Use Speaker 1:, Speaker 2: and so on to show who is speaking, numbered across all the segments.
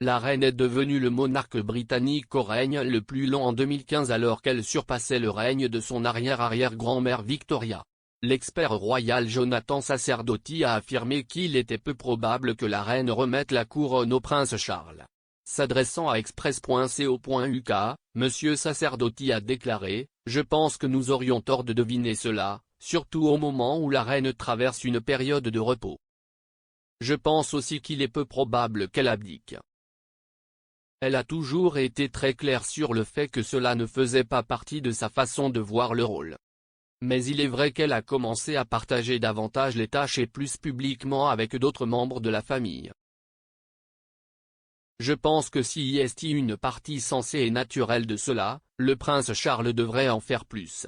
Speaker 1: La reine est devenue le monarque britannique au règne le plus long en 2015 alors qu'elle surpassait le règne de son arrière-arrière-grand-mère Victoria. L'expert royal Jonathan Sacerdoti a affirmé qu'il était peu probable que la reine remette la couronne au prince Charles. S'adressant à Express.co.uk, M. Sacerdoti a déclaré « Je pense que nous aurions tort de deviner cela, surtout au moment où la reine traverse une période de repos. Je pense aussi qu'il est peu probable qu'elle abdique. Elle a toujours été très claire sur le fait que cela ne faisait pas partie de sa façon de voir le rôle. Mais il est vrai qu'elle a commencé à partager davantage les tâches et plus publiquement avec d'autres membres de la famille. Je pense que si y est une partie sensée et naturelle de cela, le prince Charles devrait en faire plus.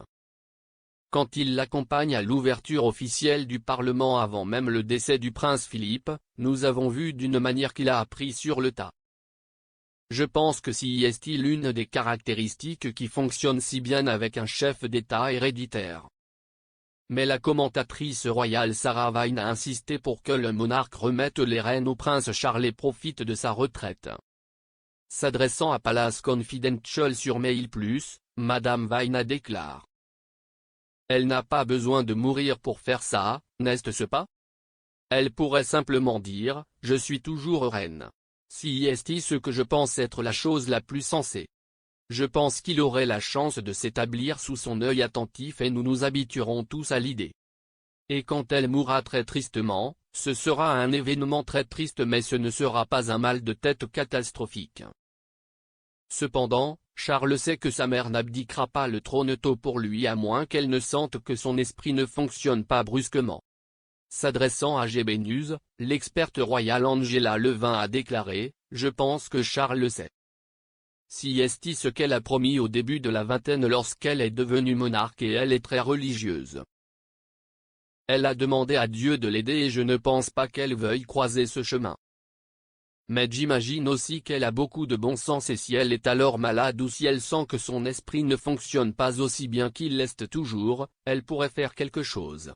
Speaker 1: Quand il l'accompagne à l'ouverture officielle du Parlement avant même le décès du prince Philippe, nous avons vu d'une manière qu'il a appris sur le tas. Je pense que si est l'une des caractéristiques qui fonctionnent si bien avec un chef d'État héréditaire. Mais la commentatrice royale Sarah Vine a insisté pour que le monarque remette les rênes au prince Charles et profite de sa retraite. S'adressant à Palace Confidential sur Mail+, Madame Vine a déclaré. Elle n'a pas besoin de mourir pour faire ça, n'est-ce pas? Elle pourrait simplement dire, je suis toujours reine. Si est ce que je pense être la chose la plus sensée. Je pense qu'il aurait la chance de s'établir sous son œil attentif et nous nous habituerons tous à l'idée. Et quand elle mourra très tristement, ce sera un événement très triste mais ce ne sera pas un mal de tête catastrophique. Cependant, Charles sait que sa mère n'abdiquera pas le trône tôt pour lui à moins qu'elle ne sente que son esprit ne fonctionne pas brusquement. S'adressant à GB News, l'experte royale Angela Levin a déclaré « Je pense que Charles le sait. Si est ce qu'elle a promis au début de la vingtaine lorsqu'elle est devenue monarque et elle est très religieuse. Elle a demandé à Dieu de l'aider et je ne pense pas qu'elle veuille croiser ce chemin. Mais j'imagine aussi qu'elle a beaucoup de bon sens et si elle est alors malade ou si elle sent que son esprit ne fonctionne pas aussi bien qu'il l'est toujours, elle pourrait faire quelque chose.